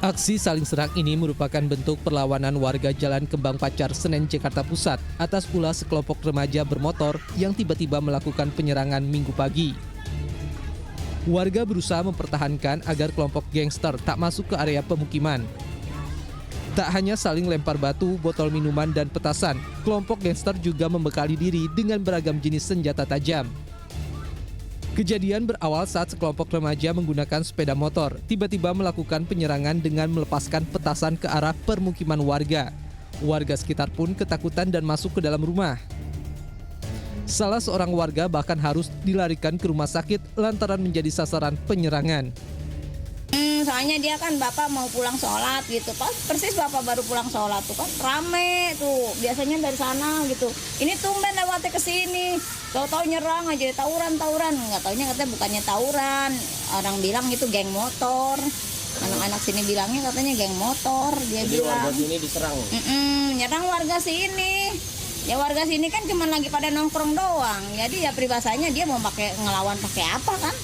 Aksi saling serang ini merupakan bentuk perlawanan warga Jalan Kembang Pacar, Senen, Jakarta Pusat atas ulah sekelompok remaja bermotor yang tiba-tiba melakukan penyerangan Minggu pagi. Warga berusaha mempertahankan agar kelompok gangster tak masuk ke area pemukiman. Tak hanya saling lempar batu, botol minuman, dan petasan, kelompok gangster juga membekali diri dengan beragam jenis senjata tajam. Kejadian berawal saat sekelompok remaja menggunakan sepeda motor tiba-tiba melakukan penyerangan dengan melepaskan petasan ke arah permukiman warga. Warga sekitar pun ketakutan dan masuk ke dalam rumah. Salah seorang warga bahkan harus dilarikan ke rumah sakit lantaran menjadi sasaran penyerangan. Soalnya dia kan bapak mau pulang sholat gitu, pas persis bapak baru pulang sholat tuh kan rame tuh, biasanya dari sana gitu. Ini tumben lewatnya ke sini, tahu-tahu nyerang aja, tawuran, nggak taunya katanya bukannya tawuran, orang bilang itu geng motor. Anak-anak sini bilangnya katanya geng motor, dia jadi bilang. Warga sini diserang? Nyerang warga sini. Ya warga sini kan cuma lagi pada nongkrong doang, jadi ya peribahasanya dia mau ngelawan pakai apa kan?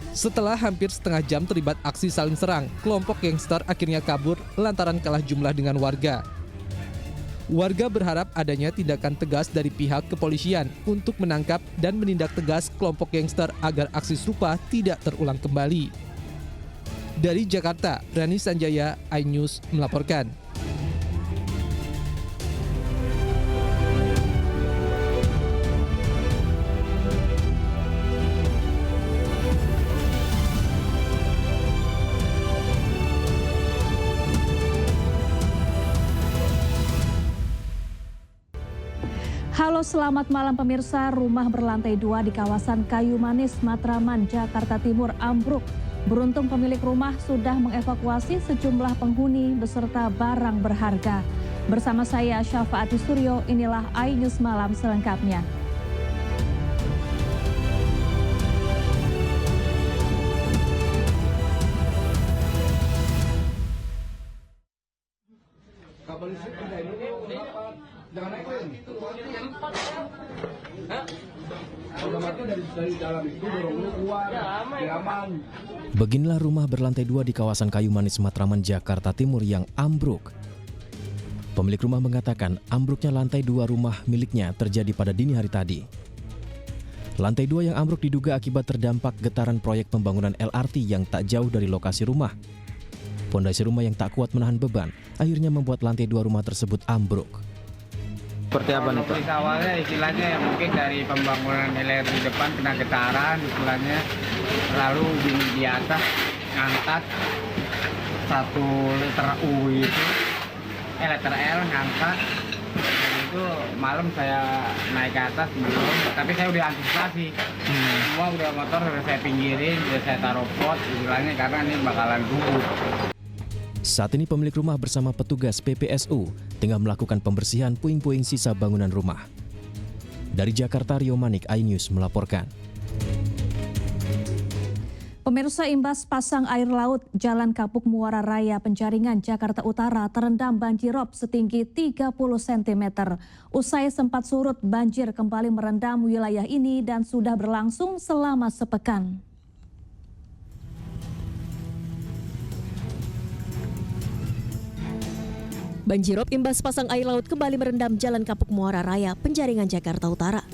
Setelah hampir setengah jam terlibat aksi saling serang, kelompok gangster akhirnya kabur lantaran kalah jumlah dengan warga. Warga berharap adanya tindakan tegas dari pihak kepolisian untuk menangkap dan menindak tegas kelompok gangster agar aksi serupa tidak terulang kembali. Dari Jakarta, Rani Sanjaya, iNews melaporkan. Halo, selamat malam pemirsa. Rumah berlantai 2 di kawasan Kayu Manis, Matraman, Jakarta Timur ambruk. Beruntung pemilik rumah sudah mengevakuasi sejumlah penghuni beserta barang berharga. Bersama saya Syafaati Suryo, inilah iNews Malam selengkapnya. Beginilah rumah berlantai 2 di kawasan Kayu Manis, Matraman, Jakarta Timur yang ambruk. Pemilik rumah mengatakan ambruknya lantai 2 rumah miliknya terjadi pada dini hari tadi. Lantai 2 yang ambruk diduga akibat terdampak getaran proyek pembangunan LRT yang tak jauh dari lokasi rumah. Pondasi rumah yang tak kuat menahan beban akhirnya membuat lantai 2 rumah tersebut ambruk. Seperti apa nih Pak? Awalnya istilahnya ya mungkin dari pembangunan LRT di depan kena getaran istilahnya, lalu di atas ngangkat 1 liter U itu, liter L ngangkat, dan itu malam saya naik ke atas belum, tapi saya udah antisipasi, semua udah motor udah saya pinggirin, udah saya taruh pot istilahnya karena ini bakalan gugur. Saat ini pemilik rumah bersama petugas PPSU tengah melakukan pembersihan puing-puing sisa bangunan rumah. Dari Jakarta, Rio Manik, iNews melaporkan. Pemirsa, imbas pasang air laut Jalan Kapuk Muara Raya Penjaringan, Jakarta Utara terendam banjirop setinggi 30 cm. Usai sempat surut, banjir kembali merendam wilayah ini dan sudah berlangsung selama sepekan. Banjirop imbas pasang air laut kembali merendam Jalan Kapuk Muara Raya, Penjaringan, Jakarta Utara.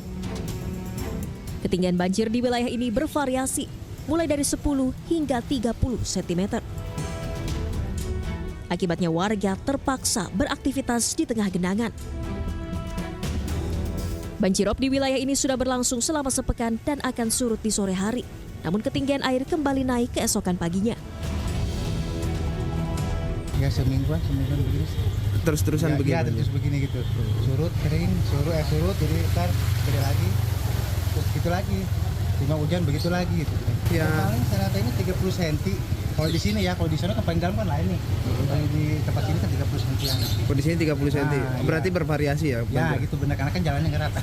Ketinggian banjir di wilayah ini bervariasi, mulai dari 10 hingga 30 cm. Akibatnya warga terpaksa beraktivitas di tengah genangan. Banjirop di wilayah ini sudah berlangsung selama sepekan dan akan surut di sore hari. Namun ketinggian air kembali naik keesokan paginya. Ya semingguan begini. Terus-terusan ya, begini? Ya terus begini gitu. Surut, kering, surut, jadi ntar gede lagi. Terus gitu lagi. Cuma hujan begitu lagi gitu. Ya. Paling rata ini 30 cm. Kalau di sini ya, kalau di sana kan paling dalam kan lain nih. Kalau di tempat ini kan 30 cm. Kalau di sini 30 cm. Nah, berarti ya. Bervariasi ya? Ya gitu benar, karena kan jalannya nggak rata.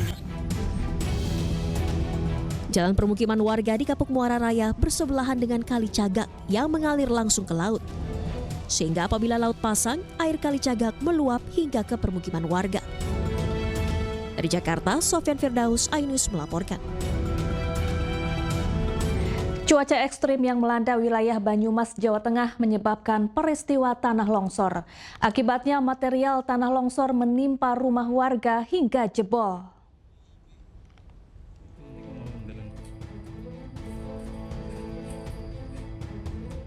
Jalan permukiman warga di Kapuk Muara Raya bersebelahan dengan Kali Cagak yang mengalir langsung ke laut. Sehingga apabila laut pasang, air Kali Cagak meluap hingga ke permukiman warga. Dari Jakarta, Sofyan Firdaus, iNews melaporkan. Cuaca ekstrim yang melanda wilayah Banyumas, Jawa Tengah menyebabkan peristiwa tanah longsor. Akibatnya material tanah longsor menimpa rumah warga hingga jebol.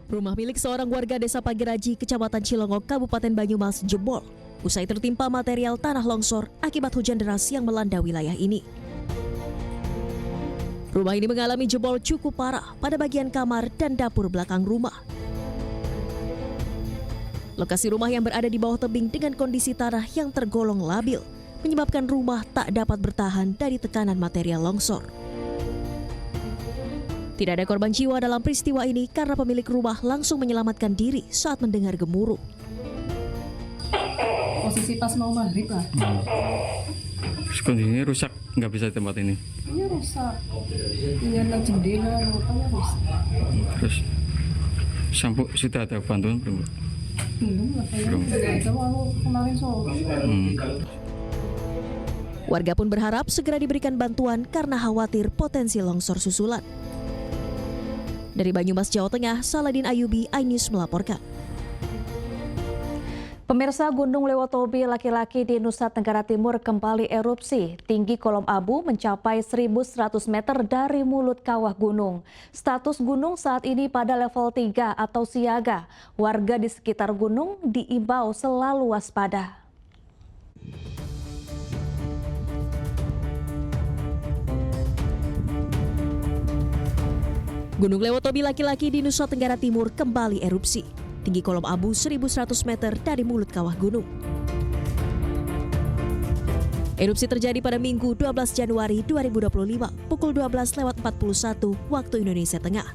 Rumah milik seorang warga Desa Pagiraji, Kecamatan Cilongok, Kabupaten Banyumas jebol usai tertimpa material tanah longsor akibat hujan deras yang melanda wilayah ini. Rumah ini mengalami jebol cukup parah pada bagian kamar dan dapur belakang rumah. Lokasi rumah yang berada di bawah tebing dengan kondisi tanah yang tergolong labil menyebabkan rumah tak dapat bertahan dari tekanan material longsor. Tidak ada korban jiwa dalam peristiwa ini karena pemilik rumah langsung menyelamatkan diri saat mendengar gemuruh. Posisi pas mau maghrib lah. Kondisinya rusak, nggak bisa di tempat ini. Iya rusak. Tinggal jendela, rupanya rusak. Terus sampo sudah ada bantuan belum? Belum, katanya. Itu aku kemarin sore. Warga pun berharap segera diberikan bantuan karena khawatir potensi longsor susulan. Dari Banyumas, Jawa Tengah, Saladin Ayubi, iNews melaporkan. Pemirsa, Gunung Lewotobi laki-laki di Nusa Tenggara Timur kembali erupsi. Tinggi kolom abu mencapai 1.100 meter dari mulut kawah gunung. Status gunung saat ini pada level 3 atau siaga. Warga di sekitar gunung diimbau selalu waspada. Gunung Lewotobi laki-laki di Nusa Tenggara Timur kembali erupsi. Tinggi kolom abu 1.100 meter dari mulut kawah gunung. Erupsi terjadi pada Minggu 12 Januari 2025 pukul 12:41 waktu Indonesia Tengah.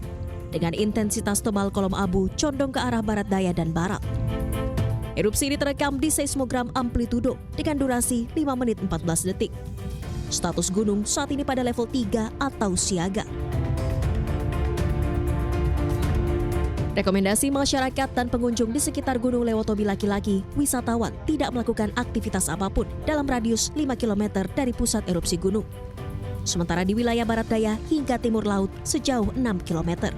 Dengan intensitas tebal kolom abu condong ke arah barat daya dan barat. Erupsi ini terekam di seismogram amplitudo dengan durasi 5 menit 14 detik. Status gunung saat ini pada level 3 atau siaga. Rekomendasi masyarakat dan pengunjung di sekitar Gunung Lewotobi laki-laki, wisatawan tidak melakukan aktivitas apapun dalam radius 5 km dari pusat erupsi gunung. Sementara di wilayah barat daya hingga timur laut sejauh 6 km.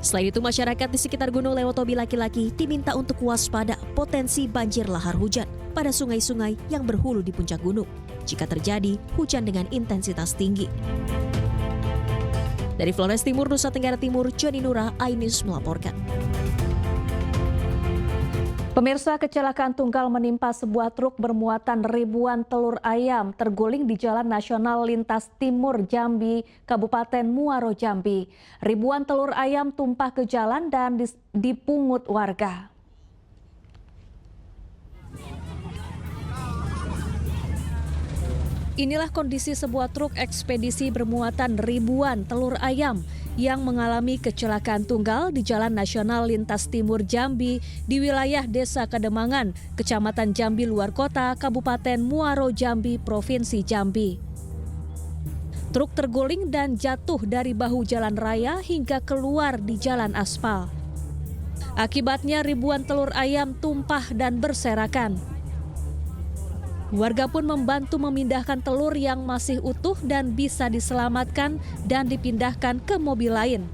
Selain itu, masyarakat di sekitar Gunung Lewotobi laki-laki diminta untuk waspada potensi banjir lahar hujan pada sungai-sungai yang berhulu di puncak gunung jika terjadi hujan dengan intensitas tinggi. Dari Flores Timur, Nusa Tenggara Timur, Joni Nura, iNews melaporkan. Pemirsa, kecelakaan tunggal menimpa sebuah truk bermuatan ribuan telur ayam terguling di Jalan Nasional Lintas Timur Jambi, Kabupaten Muaro Jambi. Ribuan telur ayam tumpah ke jalan dan dipungut warga. Inilah kondisi sebuah truk ekspedisi bermuatan ribuan telur ayam yang mengalami kecelakaan tunggal di Jalan Nasional Lintas Timur Jambi di wilayah Desa Kademangan, Kecamatan Jambi Luar Kota, Kabupaten Muaro Jambi, Provinsi Jambi. Truk terguling dan jatuh dari bahu jalan raya hingga keluar di jalan aspal. Akibatnya ribuan telur ayam tumpah dan berserakan. Warga pun membantu memindahkan telur yang masih utuh dan bisa diselamatkan dan dipindahkan ke mobil lain.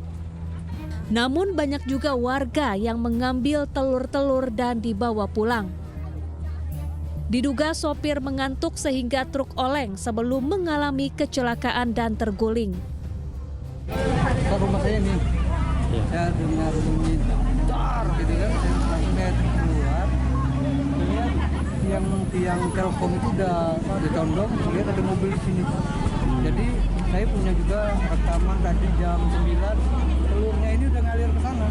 Namun banyak juga warga yang mengambil telur-telur dan dibawa pulang. Diduga sopir mengantuk sehingga truk oleng sebelum mengalami kecelakaan dan terguling. Ke rumah saya nih, saya dengar bunyi dar gitu kan, saya keluar, lihat tiang Telkom itu udah dicondong, lihat ada mobil di sini. Jadi saya punya juga rekaman tadi jam 9, telurnya ini udah ngalir ke sana,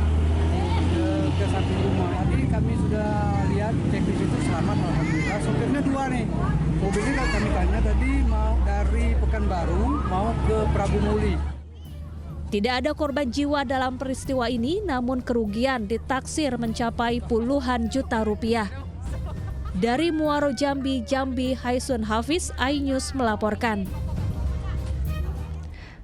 ke samping rumah. Tadi kami sudah lihat, cek di situ selamat alhamdulillah. Sopirnya 2 nih, mobilnya kami tanya tadi mau dari Pekanbaru mau ke Prabu Muli. Tidak ada korban jiwa dalam peristiwa ini, namun kerugian ditaksir mencapai puluhan juta rupiah. Dari Muaro Jambi, Jambi, Haisun Hafiz, iNews melaporkan.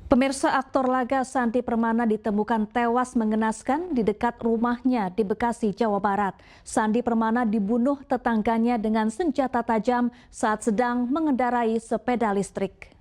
Pemirsa, aktor laga Sandi Permana ditemukan tewas mengenaskan di dekat rumahnya di Bekasi, Jawa Barat. Sandi Permana dibunuh tetangganya dengan senjata tajam saat sedang mengendarai sepeda listrik.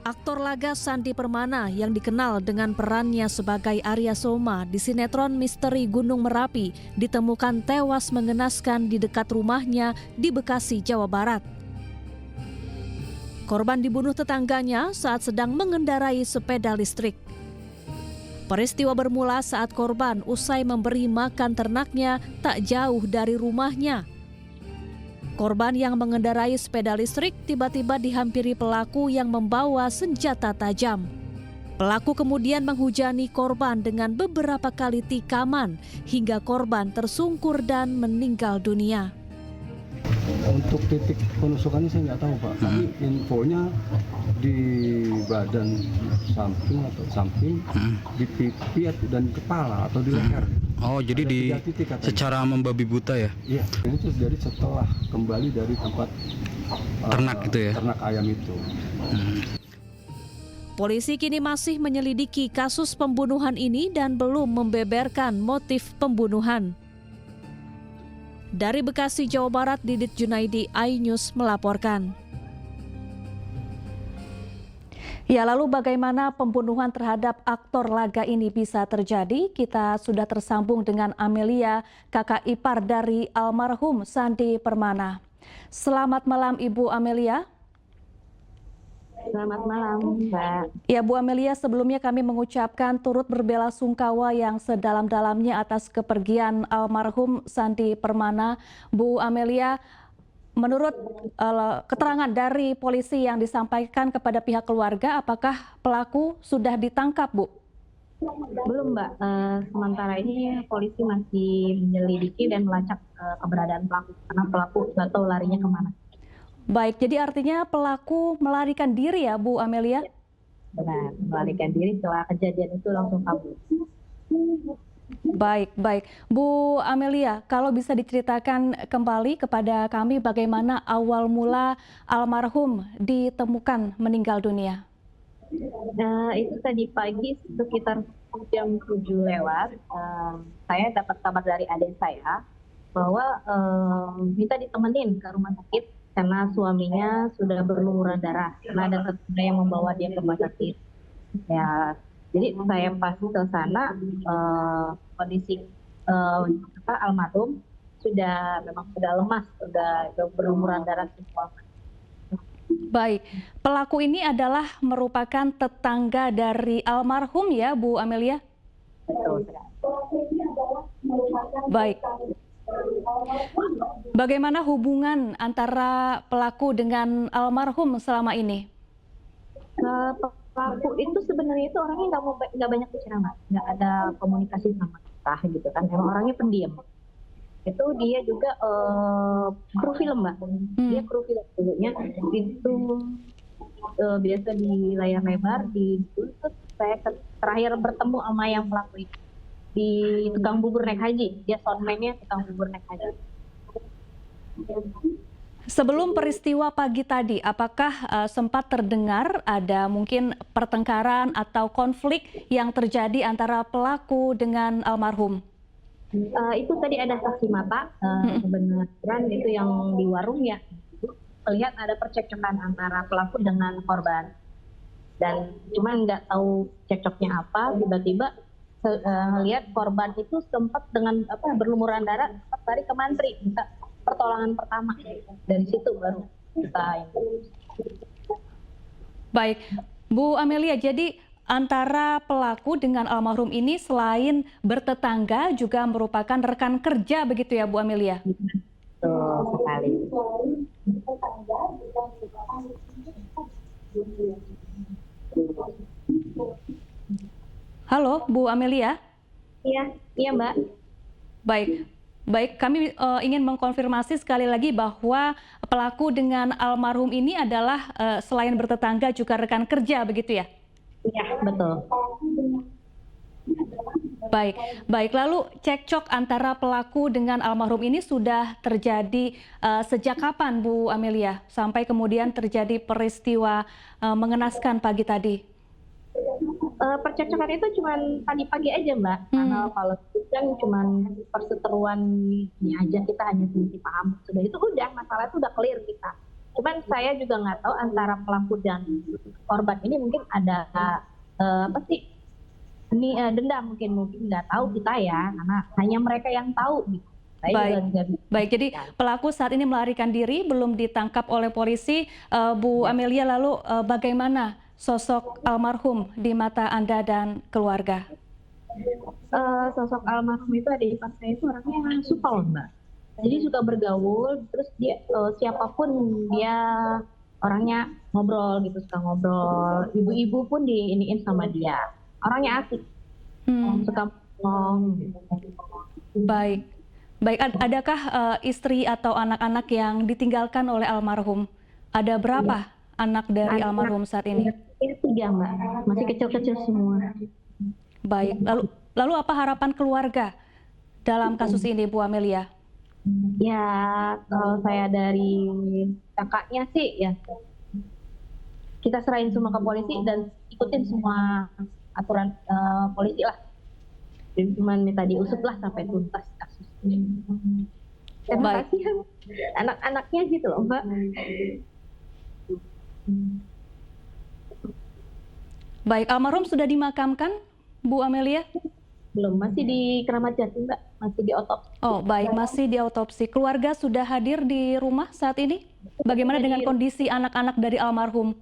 Aktor laga Sandi Permana yang dikenal dengan perannya sebagai Arya Soma di sinetron Misteri Gunung Merapi ditemukan tewas mengenaskan di dekat rumahnya di Bekasi, Jawa Barat. Korban dibunuh tetangganya saat sedang mengendarai sepeda listrik. Peristiwa bermula saat korban usai memberi makan ternaknya tak jauh dari rumahnya. Korban yang mengendarai sepeda listrik tiba-tiba dihampiri pelaku yang membawa senjata tajam. Pelaku kemudian menghujani korban dengan beberapa kali tikaman hingga korban tersungkur dan meninggal dunia. Untuk titik penusukannya saya nggak tahu Pak, tapi infonya di badan samping, di pipi dan kepala atau di leher. Oh, jadi di secara membabi buta ya? Iya, itu dari setelah kembali dari tempat ternak itu ya? Ternak ayam itu. Polisi kini masih menyelidiki kasus pembunuhan ini dan belum membeberkan motif pembunuhan. Dari Bekasi, Jawa Barat, Didit Junaidi, iNews melaporkan. Ya, lalu bagaimana pembunuhan terhadap aktor laga ini bisa terjadi? Kita sudah tersambung dengan Amelia, kakak ipar dari almarhum Sandi Permana. Selamat malam Ibu Amelia. Selamat malam, Mbak. Ya, Bu Amelia, sebelumnya kami mengucapkan turut berbela-sungkawa yang sedalam-dalamnya atas kepergian almarhum Sandi Permana. Bu Amelia, menurut keterangan dari polisi yang disampaikan kepada pihak keluarga, apakah pelaku sudah ditangkap, Bu? Belum, Mbak. Sementara ini polisi masih menyelidiki dan melacak keberadaan pelaku, karena pelaku nggak tahu larinya kemana. Baik, jadi artinya pelaku melarikan diri ya, Bu Amelia? Benar, melarikan diri setelah kejadian itu langsung kabur. Baik. Bu Amelia, kalau bisa diceritakan kembali kepada kami bagaimana awal mula almarhum ditemukan meninggal dunia? Itu tadi pagi sekitar jam 7 lewat, saya dapat kabar dari adik saya bahwa minta ditemenin ke rumah sakit karena suaminya sudah berlumuran darah, karena ada tetangga yang membawa dia ke rumah sakit. Ya, jadi saya pas ke sana, kondisi almarhum memang sudah lemas, sudah berlumuran darah semua. Baik, pelaku ini adalah merupakan tetangga dari almarhum ya, Bu Amelia? Betul. Baik. Bagaimana hubungan antara pelaku dengan almarhum selama ini? Pelaku itu sebenarnya itu orangnya nggak banyak bicara, Mbak. Nggak ada komunikasi sama kita gitu kan. Emang orangnya pendiam. Itu dia juga kru film, Mbak. Dia kru film dulunya. Itu biasa di layar lebar, di YouTube. Saya terakhir bertemu sama yang pelaku itu di tukang bubur naik haji. Dia soundman-nya tukang bubur naik haji. Sebelum peristiwa pagi tadi, apakah sempat terdengar ada mungkin pertengkaran atau konflik yang terjadi antara pelaku dengan almarhum? Itu tadi ada saksi mata, kebenaran itu yang di warung ya, melihat ada percekcokan antara pelaku dengan korban. Dan cuma nggak tahu cekcoknya apa, tiba-tiba lihat korban itu sempat dengan berlumuran darah, sempat lari ke mantri, minta pertolongan pertama. Dari situ baru kita. Baik, Bu Amelia, jadi antara pelaku dengan almarhum ini selain bertetangga juga merupakan rekan kerja begitu ya, Bu Amelia? Betul sekali. Halo, Bu Amelia? Iya Mbak. Baik, kami ingin mengkonfirmasi sekali lagi bahwa pelaku dengan almarhum ini adalah selain bertetangga juga rekan kerja begitu ya? Iya, betul. Baik. Lalu cekcok antara pelaku dengan almarhum ini sudah terjadi sejak kapan, Bu Amelia? Sampai kemudian terjadi peristiwa mengenaskan pagi tadi. Percekcokan itu cuma tadi pagi aja, Mbak. Karena kalau itu kan cuma perseteruan ini aja, kita hanya selisih paham. Sudah itu udah, masalah itu udah clear kita. Cuman saya juga nggak tahu antara pelaku dan korban ini mungkin ada dendam mungkin nggak tahu kita ya, karena hanya mereka yang tahu gitu. Baik, jadi pelaku saat ini melarikan diri, belum ditangkap oleh polisi. Bu Amelia, lalu bagaimana sosok almarhum di mata Anda dan keluarga? Sosok almarhum itu ada di pas saya itu orangnya supel, Mbak. Jadi suka bergaul, terus dia siapapun dia orangnya ngobrol gitu, suka ngobrol. Ibu-ibu pun diiniin sama dia. Orangnya asik, suka ngomong. Baik. Adakah istri atau anak-anak yang ditinggalkan oleh almarhum? Ada berapa anak dari almarhum saat ini? 3, Mbak. Masih kecil-kecil semua. Baik. Lalu apa harapan keluarga dalam kasus ini, Bu Amelia? Ya, kalau saya dari kakaknya sih ya, kita serahin semua ke polisi dan ikutin semua aturan polisi lah. Jadi cuma minta diusut lah sampai tuntas kasusnya. Terima kasih anak-anaknya gitu loh, Mbak. Baik, almarhum sudah dimakamkan, Bu Amelia? Belum, masih di Keramat Jati, Mbak. Masih di otopsi. Oh, baik, masih di otopsi. Keluarga sudah hadir di rumah saat ini? Bagaimana dengan kondisi anak-anak dari almarhum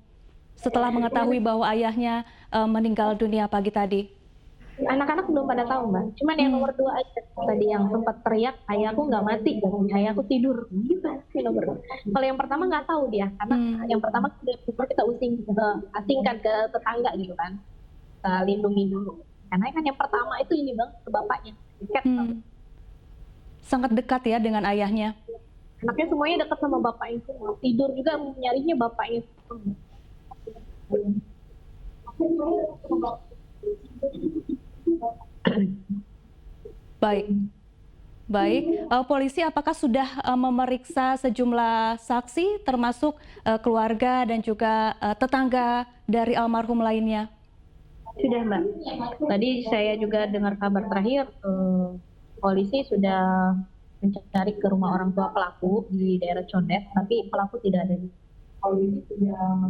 setelah mengetahui bahwa ayahnya meninggal dunia pagi tadi? Anak-anak belum pada tahu, Mbak. Cuman yang nomor 2 aja tadi yang sempat teriak, ayahku nggak mati, ayahku tidur. Gitu, nomor 2. Kalau yang pertama nggak tahu dia, karena yang pertama kita asingkan ke tetangga gitu kan, lindungi dulu. Karena kan yang pertama itu ini Bang, ke bapaknya. Sangat dekat ya dengan ayahnya. Anaknya semuanya dekat sama bapaknya semua. Tidur juga nyarinya bapaknya. Baik. Polisi apakah sudah memeriksa sejumlah saksi termasuk keluarga dan juga tetangga dari almarhum lainnya? Sudah, Mbak. Tadi saya juga dengar kabar terakhir polisi sudah mencari ke rumah orang tua pelaku di daerah Condet, tapi pelaku tidak ada. Polisi sudah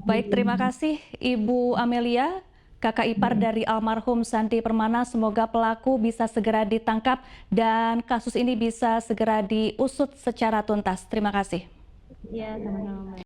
Baik, terima kasih Ibu Amelia, kakak ipar dari almarhum Santi Permana. Semoga pelaku bisa segera ditangkap dan kasus ini bisa segera diusut secara tuntas. Terima kasih. Ya, sama-sama.